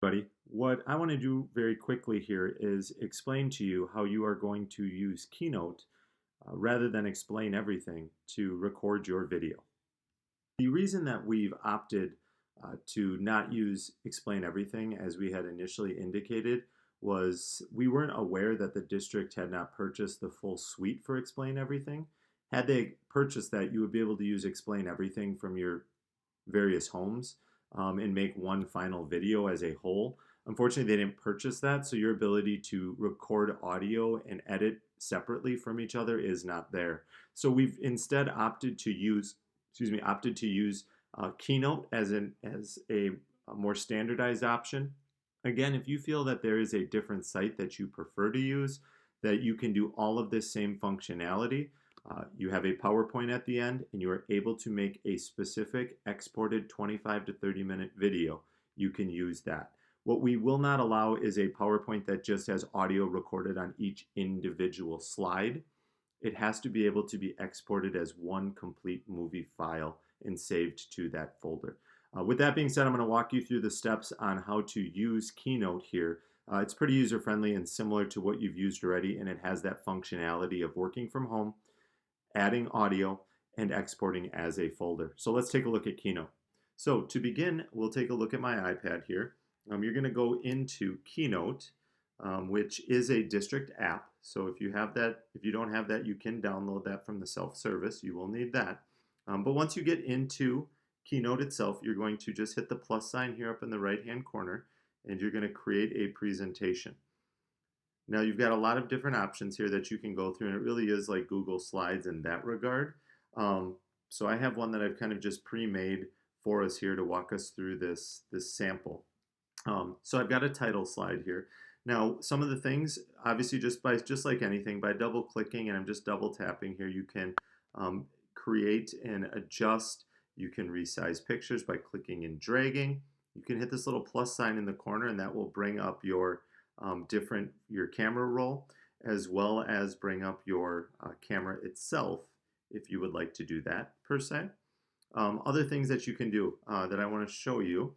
Buddy, what I want to do very quickly here is explain to you how you are going to use Keynote rather than explain everything to record your video. The reason that we've opted to not use explain everything as we had initially indicated was we weren't aware that the district had not purchased the full suite for explain everything. Had they purchased that, you would be able to use explain everything from your various homes and make one final video as a whole. Unfortunately, they didn't purchase that, so your ability to record audio and edit separately from each other is not there. So we've instead opted to use Keynote as a more standardized option. Again, if you feel that there is a different site that you prefer to use, that you can do all of this same functionality, you have a PowerPoint at the end, and you are able to make a specific exported 25 to 30-minute video. You can use that. What we will not allow is a PowerPoint that just has audio recorded on each individual slide. It has to be able to be exported as one complete movie file and saved to that folder. With that being said, I'm going to walk you through the steps on how to use Keynote here. It's pretty user-friendly and similar to what you've used already, and it has that functionality of working from home, adding audio, and exporting as a folder. So let's take a look at Keynote. So to begin, we'll take a look at my iPad here. You're going to go into Keynote, which is a district app. So if you don't have that, you can download that from the self-service. You will need that. But once you get into Keynote itself, you're going to just hit the plus sign here up in the right-hand corner, and you're going to create a presentation. Now you've got a lot of different options here that you can go through, and it really is like Google Slides in that regard. So I have one that I've kind of just pre-made for us here to walk us through this sample. So I've got a title slide here. Now some of the things, obviously just like anything, by double clicking, and I'm just double tapping here, you can create and adjust. You can resize pictures by clicking and dragging. You can hit this little plus sign in the corner, and that will bring up your camera roll, as well as bring up your camera itself if you would like to do that per se. Other things that you can do that I want to show you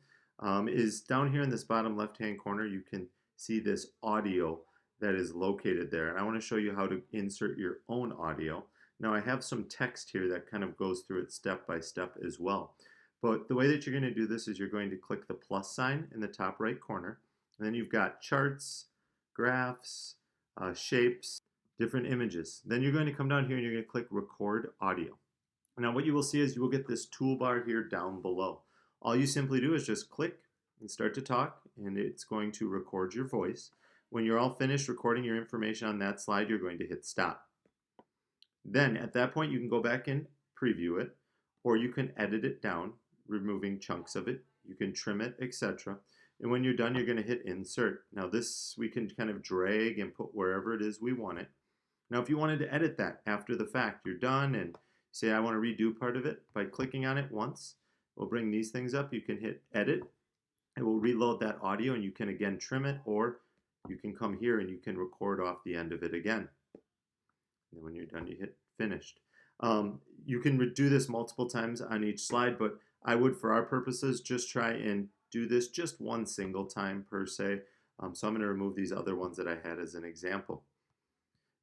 is down here in this bottom left hand corner, you can see this audio that is located there, and I want to show you how to insert your own audio. Now I have some text here that kind of goes through it step by step as well, but the way that you're going to do this is you're going to click the plus sign in the top right corner, and then you've got charts, graphs, shapes, different images. Then you're going to come down here and you're going to click record audio. Now what you will see is you will get this toolbar here down below. All you simply do is just click and start to talk, and it's going to record your voice. When you're all finished recording your information on that slide, you're going to hit stop. Then at that point you can go back and preview it, or you can edit it down, removing chunks of it. You can trim it, etc. And when you're done, you're going to hit insert. Now this we can kind of drag and put wherever it is we want it. Now if you wanted to edit that after the fact, you're done and say I want to redo part of it, by clicking on it once, we'll bring these things up. You can hit edit. It will reload that audio, and you can again trim it, or you can come here and you can record off the end of it again. And when you're done, you hit finished. You can do this multiple times on each slide, but I would, for our purposes, just try and do this just one single time per se. So I'm going to remove these other ones that I had as an example.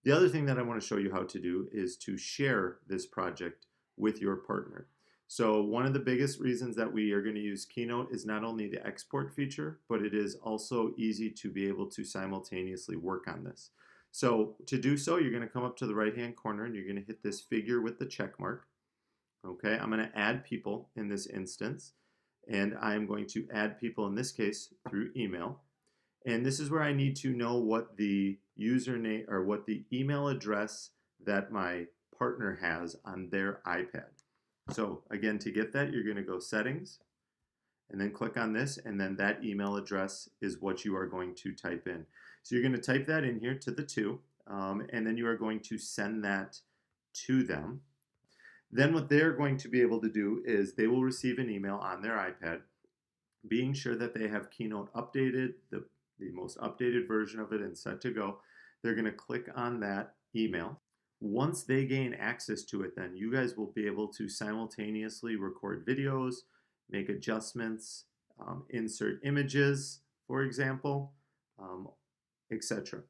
The other thing that I want to show you how to do is to share this project with your partner. So one of the biggest reasons that we are going to use Keynote is not only the export feature, but it is also easy to be able to simultaneously work on this. So to do so, you're going to come up to the right-hand corner and you're going to hit this figure with the check mark. Okay, I'm going to add people in this instance, and I'm going to add people in this case through email. And this is where I need to know what the username or what the email address that my partner has on their iPad. So again, to get that, you're going to go settings and then click on this, and then that email address is what you are going to type in. So you're going to type that in here to the two, and then you are going to send that to them. Then what they're going to be able to do is they will receive an email on their iPad, being sure that they have Keynote updated, the most updated version of it, and set to go. They're going to click on that email. Once they gain access to it, then you guys will be able to simultaneously record videos, make adjustments, insert images, for example, etc.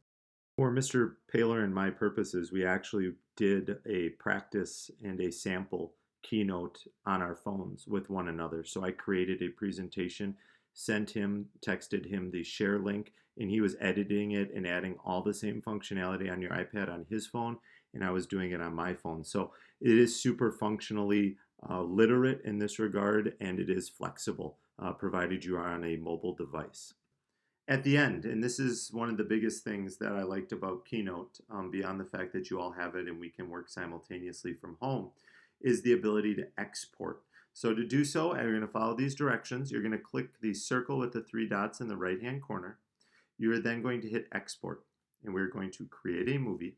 For Mr. Paler and my purposes, we actually did a practice and a sample keynote on our phones with one another. So I created a presentation, sent him, texted him the share link, and he was editing it and adding all the same functionality on your iPad on his phone, and I was doing it on my phone. So it is super functionally literate in this regard, and it is flexible, provided you are on a mobile device. At the end, and this is one of the biggest things that I liked about Keynote, beyond the fact that you all have it and we can work simultaneously from home, is the ability to export. So to do so, you're going to follow these directions. You're going to click the circle with the 3 dots in the right-hand corner. You're then going to hit export, and we're going to create a movie.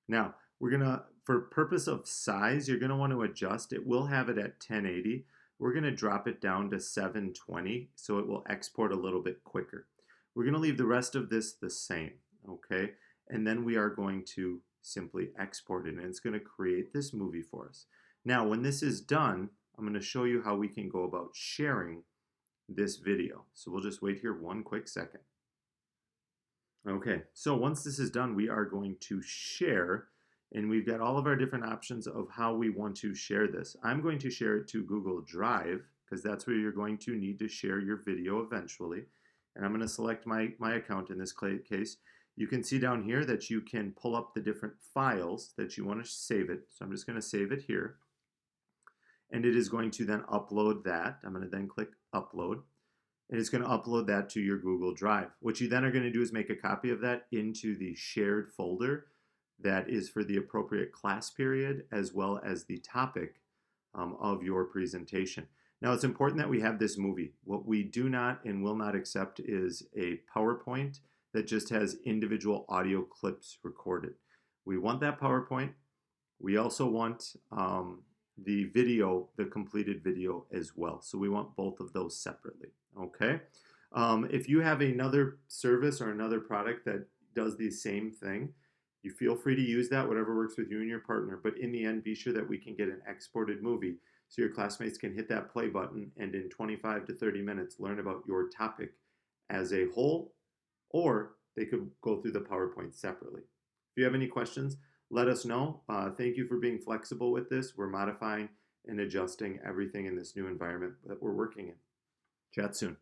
Now, we're going to, for purpose of size, you're going to want to adjust. It will have it at 1080. We're going to drop it down to 720 so it will export a little bit quicker. We're going to leave the rest of this the same, okay? And then we are going to simply export it, and it's going to create this movie for us. Now, when this is done, I'm going to show you how we can go about sharing this video. So we'll just wait here one quick second. Okay, so once this is done, we are going to share, and we've got all of our different options of how we want to share this. I'm going to share it to Google Drive because that's where you're going to need to share your video eventually. And I'm going to select my account in this case. You can see down here that you can pull up the different files that you want to save it. So I'm just going to save it here. And it is going to then upload that. I'm going to then click upload. And it's going to upload that to your Google Drive. What you then are going to do is make a copy of that into the shared folder that is for the appropriate class period as well as the topic of your presentation. Now, it's important that we have this movie. What we do not and will not accept is a PowerPoint that just has individual audio clips recorded. We want that PowerPoint. We also want the video, the completed video as well. So we want both of those separately, okay? If you have another service or another product that does the same thing, you feel free to use that, whatever works with you and your partner. But in the end, be sure that we can get an exported movie so your classmates can hit that play button and in 25 to 30 minutes learn about your topic as a whole, or they could go through the PowerPoint separately. If you have any questions, let us know. Thank you for being flexible with this. We're modifying and adjusting everything in this new environment that we're working in. Chat soon.